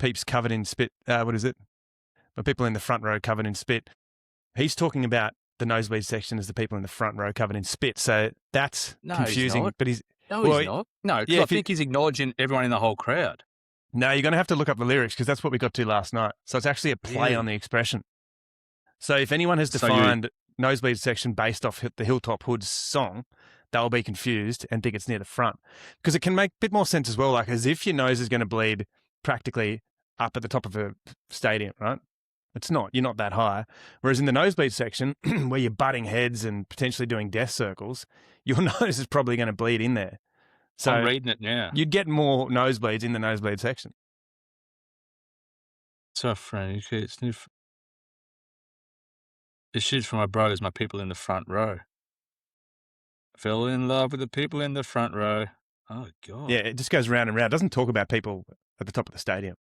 [SPEAKER 2] peeps covered in spit. What is it? My people in the front row covered in spit. He's talking about the nosebleed section is the people in the front row covered in spit. So that's confusing.
[SPEAKER 1] He's not.
[SPEAKER 2] But he's
[SPEAKER 1] he's not. No, because I think he's acknowledging everyone in the whole crowd.
[SPEAKER 2] No, you're going to have to look up the lyrics because that's what we got to last night. So it's actually a play on the expression. So if anyone has defined nosebleed section based off the Hilltop Hoods song, they'll be confused and think it's near the front. Because it can make a bit more sense as well, like as if your nose is going to bleed practically up at the top of a stadium, right? It's not. You're not that high. Whereas in the nosebleed section, where you're butting heads and potentially doing death circles, your nose is probably going to bleed in there. So
[SPEAKER 1] I'm reading it now.
[SPEAKER 2] You'd get more nosebleeds in the nosebleed section.
[SPEAKER 1] So, Frank, it's shit for my brothers, my people in the front row. Fell in love with the people in the front row. Oh, God.
[SPEAKER 2] Yeah, it just goes round and round. It doesn't talk about people at the top of the stadium.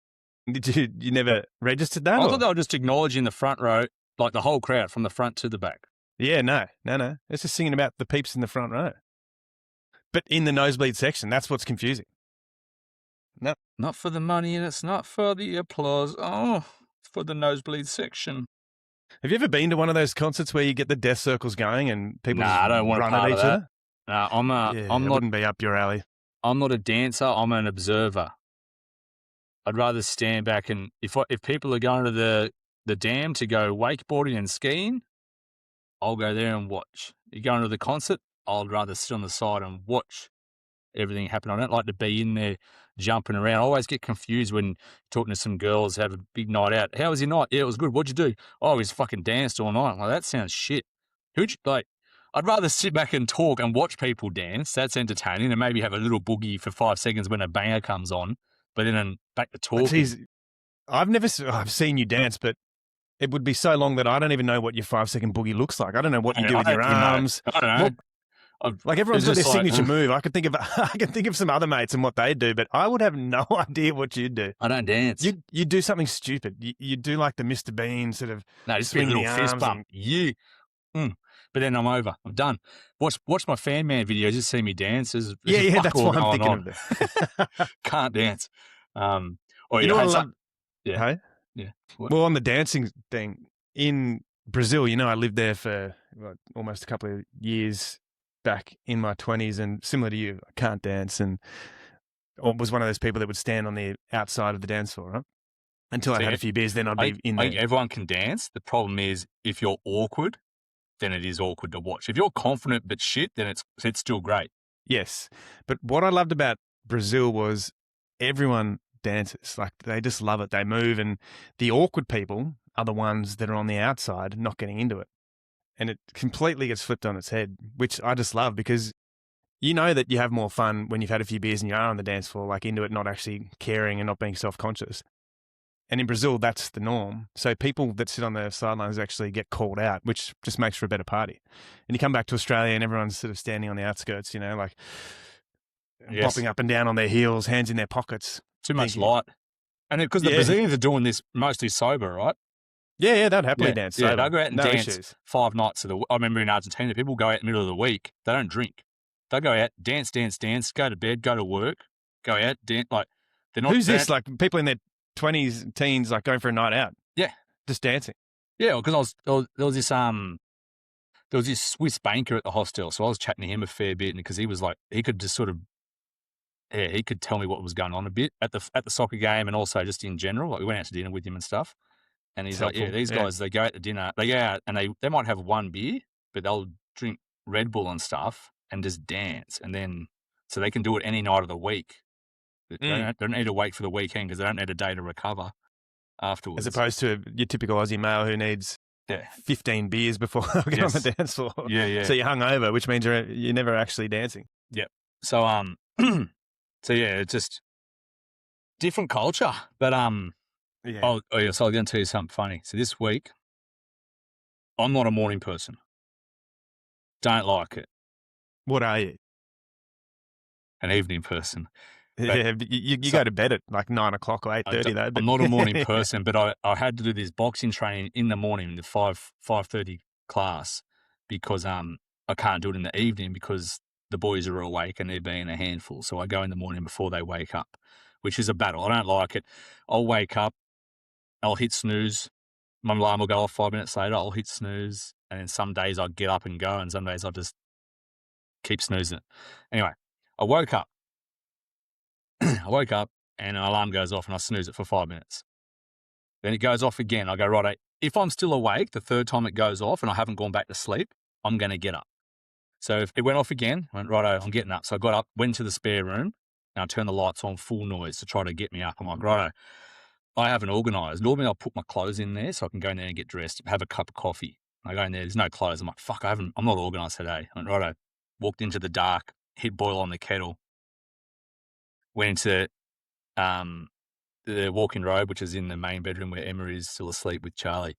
[SPEAKER 2] Did you never registered that?
[SPEAKER 1] I thought they were just acknowledging the front row, like the whole crowd from the front to the back.
[SPEAKER 2] Yeah, no. It's just singing about the peeps in the front row. But in the nosebleed section, that's what's confusing. No.
[SPEAKER 1] Not for the money and it's not for the applause. Oh, it's for the nosebleed section.
[SPEAKER 2] Have you ever been to one of those concerts where you get the death circles going and people
[SPEAKER 1] I don't want
[SPEAKER 2] run
[SPEAKER 1] part
[SPEAKER 2] at
[SPEAKER 1] of
[SPEAKER 2] each
[SPEAKER 1] that.
[SPEAKER 2] other?
[SPEAKER 1] No, I'm not.
[SPEAKER 2] Wouldn't be up your alley.
[SPEAKER 1] I'm not a dancer. I'm an observer. I'd rather stand back and if people are going to the dam to go wakeboarding and skiing, I'll go there and watch. You're going to the concert, I'd rather sit on the side and watch everything happen. I don't like to be in there jumping around. I always get confused when talking to some girls, have a big night out. How was your night? Yeah, it was good. What'd you do? Oh, he's fucking danced all night. Like, that sounds shit. I'd rather sit back and talk and watch people dance. That's entertaining, and maybe have a little boogie for 5 seconds when a banger comes on. But then back to talking.
[SPEAKER 2] I've seen you dance, but it would be so long that I don't even know what your 5-second boogie looks like. I don't know what you do with your arms.
[SPEAKER 1] I don't know.
[SPEAKER 2] Like everyone's got their signature move. I can think of some other mates and what they do, but I would have no idea what you'd do.
[SPEAKER 1] I don't dance.
[SPEAKER 2] You do something stupid. You do like the Mr. Bean sort of.
[SPEAKER 1] No, just a little fist bump. But then I'm over. I'm done. Watch my fan man videos. Just see me dance. That's
[SPEAKER 2] what I'm thinking of.
[SPEAKER 1] Can't dance.
[SPEAKER 2] You know what I love?
[SPEAKER 1] Yeah.
[SPEAKER 2] Hey?
[SPEAKER 1] Yeah.
[SPEAKER 2] Well, on the dancing thing, in Brazil, I lived there for almost a couple of years back in my 20s, and similar to you, I can't dance and was one of those people that would stand on the outside of the dance floor, right? Until I had a few beers, then I'd be in there.
[SPEAKER 1] Everyone can dance. The problem is if you're awkward, then it is awkward to watch. If you're confident but shit, then it's still great.
[SPEAKER 2] Yes. But what I loved about Brazil was everyone dances. Like, they just love it. They move, and the awkward people are the ones that are on the outside not getting into it. And it completely gets flipped on its head, which I just love, because you know that you have more fun when you've had a few beers and you are on the dance floor, like into it, not actually caring and not being self-conscious. And in Brazil, that's the norm. So people that sit on the sidelines actually get called out, which just makes for a better party. And you come back to Australia and everyone's sort of standing on the outskirts, bopping up and down on their heels, hands in their pockets.
[SPEAKER 1] Too much light. And because the Brazilians are doing this mostly sober, right?
[SPEAKER 2] Yeah, they'd happily dance.
[SPEAKER 1] Yeah, they'll go out and dance
[SPEAKER 2] issues.
[SPEAKER 1] 5 nights of the week. I remember in Argentina, people go out in the middle of the week. They don't drink. They go out, dance, go to bed, go to work, go out, dance. Like, they're not.
[SPEAKER 2] Who's this? Like, people in their 20s, teens, like going for a night out.
[SPEAKER 1] Yeah,
[SPEAKER 2] just dancing.
[SPEAKER 1] Yeah, because there was this Swiss banker at the hostel, so I was chatting to him a fair bit, because he was like, he could just sort of. Yeah, he could tell me what was going on a bit at the soccer game, and also just in general. Like, we went out to dinner with him and stuff. And he's like, these guys, they go out to dinner, they go out and they might have one beer, but they'll drink Red Bull and stuff and just dance. And then, so they can do it any night of the week. They don't need to wait for the weekend because they don't need a day to recover afterwards.
[SPEAKER 2] As opposed to your typical Aussie male who needs 15 beers before they get on the dance floor.
[SPEAKER 1] Yeah.
[SPEAKER 2] So you're hungover, which means you're never actually dancing.
[SPEAKER 1] Yep. So, so yeah, it's just different culture, but,
[SPEAKER 2] Yeah.
[SPEAKER 1] so I'm going to tell you something funny. So this week, I'm not a morning person. Don't like it.
[SPEAKER 2] What are you?
[SPEAKER 1] An evening person.
[SPEAKER 2] Yeah, you go to bed at like 9 o'clock or 8:30 though.
[SPEAKER 1] I'm not a morning person, but I had to do this boxing training in the morning, the 5:30 class, because I can't do it in the evening because the boys are awake and they're being a handful. So I go in the morning before they wake up, which is a battle. I don't like it. I'll wake up. I'll hit snooze, my alarm will go off 5 minutes later. I'll hit snooze, and then some days I'll get up and go, and some days I'll just keep snoozing. Anyway, I woke up. And an alarm goes off, and I snooze it for 5 minutes. Then it goes off again. I go, right, if I'm still awake the third time it goes off and I haven't gone back to sleep, I'm going to get up. So if it went off again, I went, righto, I'm getting up. So I got up, went to the spare room, and I turned the lights on full noise to try to get me up. I'm like, righto, I haven't organised. Normally I'll put my clothes in there so I can go in there and get dressed, have a cup of coffee. I go in there, there's no clothes. I'm like, fuck, I'm not organised today. I went, righto, walked into the dark, hit boil on the kettle, went into the walk-in robe, which is in the main bedroom where Emma is still asleep with Charlie.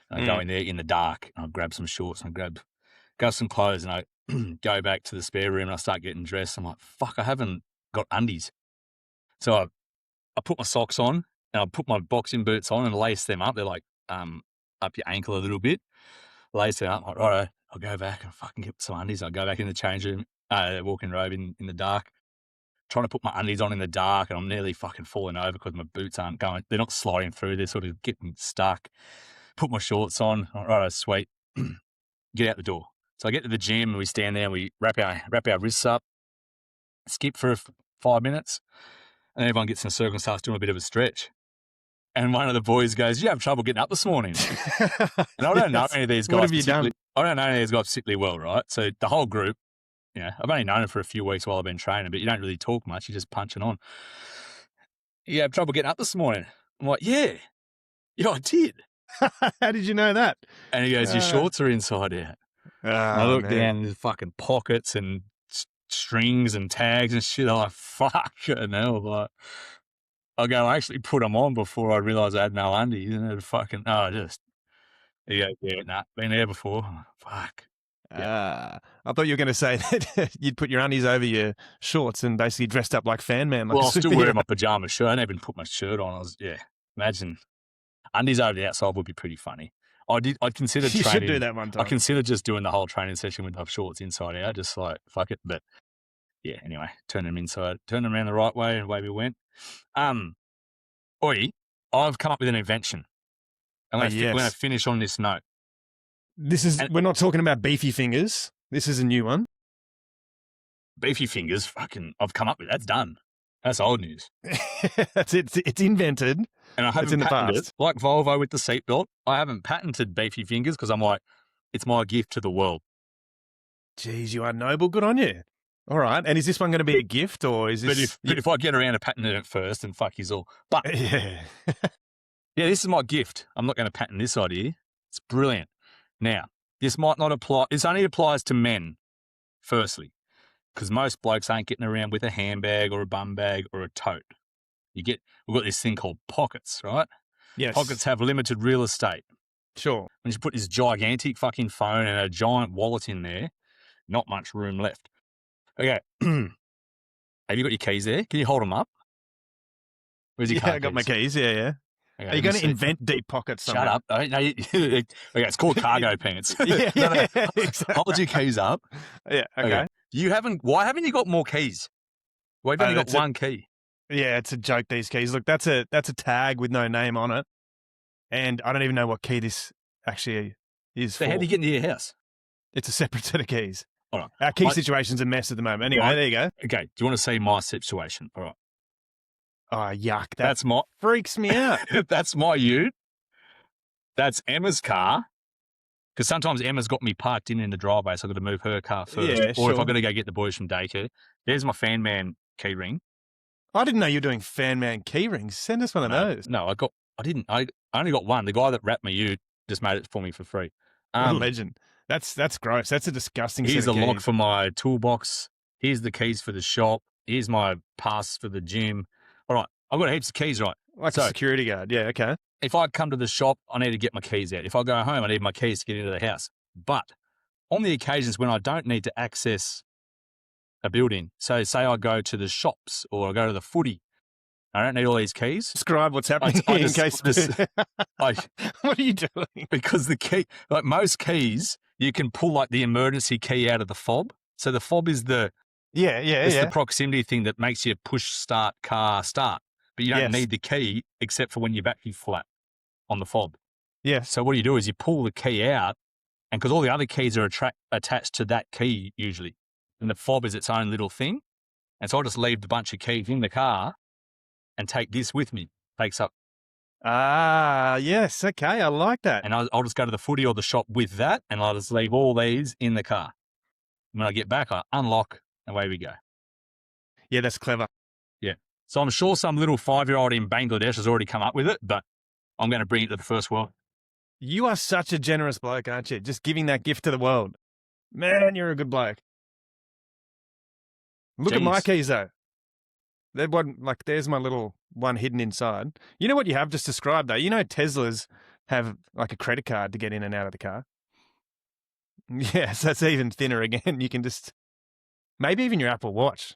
[SPEAKER 1] And I go in there in the dark, and I grab some shorts and I grab some clothes, and I go back to the spare room and I start getting dressed. I'm like, fuck, I haven't got undies. So I put my socks on, and I put my boxing boots on and lace them up. They're like up your ankle a little bit. Lace them up. Like, righto, I'll go back and fucking get some undies. I'll go back in the change room, walk-in robe in the dark, trying to put my undies on in the dark, and I'm nearly fucking falling over because my boots aren't going. They're not sliding through. They're sort of getting stuck. Put my shorts on. Righto, sweet. Get out the door. So I get to the gym, and we stand there and we wrap our wrists up, skip for 5 minutes, and everyone gets in a circle and starts doing a bit of a stretch. And one of the boys goes, "You have trouble getting up this morning?" And I don't know any of these guys.
[SPEAKER 2] What have you done?
[SPEAKER 1] I don't know any of these guys particularly well, right? So the whole group, I've only known them for a few weeks while I've been training, but you don't really talk much. You're just punching on. "You have trouble getting up this morning?" I'm like, yeah, I did.
[SPEAKER 2] How did you know that?
[SPEAKER 1] And he goes, "Your shorts are inside out." I look down, and there's fucking pockets and strings and tags and shit. I'm like, fuck, like, I go, I actually put them on before I realised I had no undies, and it fucking, been there before. Fuck.
[SPEAKER 2] I thought you were going to say that you'd put your undies over your shorts and basically dressed up like Fan Man. Like
[SPEAKER 1] well, I was still wearing my pajama shirt. I didn't even put my shirt on. Imagine undies over the outside would be pretty funny. I considered training.
[SPEAKER 2] You should do that one time.
[SPEAKER 1] I considered just doing the whole training session with my shorts inside out, just like, fuck it. But yeah, anyway, turn them around the right way, and away we went. I've come up with an invention. I'm going to finish on this note.
[SPEAKER 2] We're not talking about beefy fingers. This is a new one.
[SPEAKER 1] Beefy fingers, I've come up with. That's done. That's old news.
[SPEAKER 2] That's it. It's invented.
[SPEAKER 1] And I haven't patented it. Like Volvo with the seatbelt, I haven't patented beefy fingers because I'm like, it's my gift to the world.
[SPEAKER 2] Jeez, you are noble. Good on you. All right. And is this one going to be a gift, or is this...
[SPEAKER 1] But if I get around to patenting it first, then fuck is all. But yeah, this is my gift. I'm not going to patent this idea. It's brilliant. Now, this might not apply. This only applies to men, firstly, because most blokes ain't getting around with a handbag or a bum bag or a tote. We've got this thing called pockets, right?
[SPEAKER 2] Yes.
[SPEAKER 1] Pockets have limited real estate.
[SPEAKER 2] Sure.
[SPEAKER 1] When you put this gigantic fucking phone and a giant wallet in there, not much room left. Okay. Have you got your keys there? Can you hold them up? Where's your car keys?
[SPEAKER 2] I got my keys. Yeah. Okay, are you going to invent deep pockets somewhere?
[SPEAKER 1] Shut up. Okay, it's called cargo pants. No, exactly. Hold your keys up.
[SPEAKER 2] Yeah, okay.
[SPEAKER 1] Why haven't you got more keys? Why have you only got one key?
[SPEAKER 2] Yeah, it's a joke, these keys. Look, that's a tag with no name on it. And I don't even know what key this actually is for.
[SPEAKER 1] So how do you get into your house?
[SPEAKER 2] It's a separate set of keys.
[SPEAKER 1] All right.
[SPEAKER 2] Our key situation's a mess at the moment. Anyway, there you go.
[SPEAKER 1] Okay. Do you want to see my situation? All right.
[SPEAKER 2] Oh, yuck.
[SPEAKER 1] That's my...
[SPEAKER 2] freaks me out.
[SPEAKER 1] That's my ute. That's Emma's car. Because sometimes Emma's got me parked in the driveway, so I've got to move her car first.
[SPEAKER 2] Yeah,
[SPEAKER 1] or if I've got to go get the boys from daycare. There's my Fan Man key ring.
[SPEAKER 2] I didn't know you were doing Fan Man key rings. Send us one of those.
[SPEAKER 1] No, I only got one. The guy that wrapped my ute just made it for me for free.
[SPEAKER 2] What a legend. That's gross. That's a disgusting
[SPEAKER 1] Here's
[SPEAKER 2] set of
[SPEAKER 1] the
[SPEAKER 2] keys.
[SPEAKER 1] lock for my toolbox. Here's the keys for the shop. Here's my pass for the gym. All right. I've got heaps of keys, right?
[SPEAKER 2] Like a security guard. Yeah, okay.
[SPEAKER 1] If I come to the shop, I need to get my keys out. If I go home, I need my keys to get into the house. But on the occasions when I don't need to access a building, so say I go to the shops or I go to the footy, I don't need all these keys.
[SPEAKER 2] Describe what's happening in case... What are you doing?
[SPEAKER 1] Because the key, like most keys, you can pull like the emergency key out of the fob. So the fob is the proximity thing that makes you push start car start. But you don't need the key except for when your battery's flat on the fob.
[SPEAKER 2] Yeah.
[SPEAKER 1] So what you do is you pull the key out, and because all the other keys are attached to that key usually, and the fob is its own little thing. And so I'll just leave the bunch of keys in the car and take this with me. Takes up.
[SPEAKER 2] Ah, yes. Okay. I like that.
[SPEAKER 1] And I'll just go to the footy or the shop with that, and I'll just leave all these in the car. When I get back, I unlock, and away we go.
[SPEAKER 2] Yeah, that's clever.
[SPEAKER 1] Yeah. So I'm sure some little 5-year-old in Bangladesh has already come up with it, but I'm going to bring it to the first world.
[SPEAKER 2] You are such a generous bloke, aren't you? Just giving that gift to the world. Man, you're a good bloke. Look at my keys, though. That one, like, there's my little one hidden inside. You know what you have just described, though? You know Teslas have, like, a credit card to get in and out of the car? Yes, that's even thinner again. You can just... Maybe even your Apple Watch.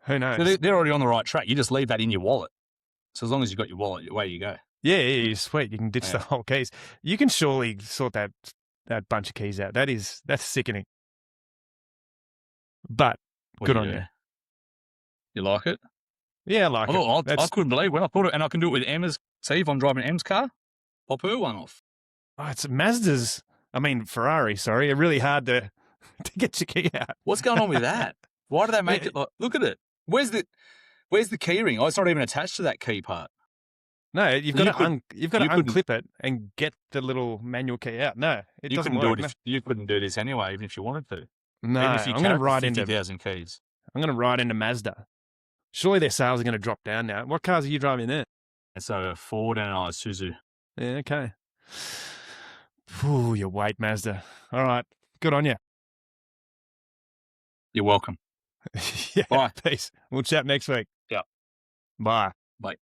[SPEAKER 2] Who knows?
[SPEAKER 1] So they're already on the right track. You just leave that in your wallet. So as long as you've got your wallet, away you go.
[SPEAKER 2] Yeah, sweet. You can ditch the whole keys. You can surely sort that bunch of keys out. That's sickening. But good on you.
[SPEAKER 1] You like it?
[SPEAKER 2] Yeah, I like it.
[SPEAKER 1] I couldn't believe when I thought it, and I can do it with Emma's. See, if I'm driving Em's car, pop her one off.
[SPEAKER 2] Oh, it's Ferrari, sorry. It's really hard to get your key out.
[SPEAKER 1] What's going on with that? Why do they make it like, look at it. Where's the keyring? Oh, it's not even attached to that key part.
[SPEAKER 2] No, you've got to unclip it and get the little manual key out. No, it doesn't work.
[SPEAKER 1] You couldn't do this anyway, even if you wanted to.
[SPEAKER 2] No, I'm going to ride into
[SPEAKER 1] 50,000 keys.
[SPEAKER 2] I'm going to ride into Mazda. Surely their sales are going to drop down now. What cars are you driving there?
[SPEAKER 1] It's a Ford and a Isuzu.
[SPEAKER 2] Yeah, okay. Ooh, you wait, Mazda. All right, good on you.
[SPEAKER 1] You're welcome.
[SPEAKER 2] Yeah,
[SPEAKER 1] bye.
[SPEAKER 2] Peace. We'll chat next week.
[SPEAKER 1] Yeah.
[SPEAKER 2] Bye.
[SPEAKER 1] Bye.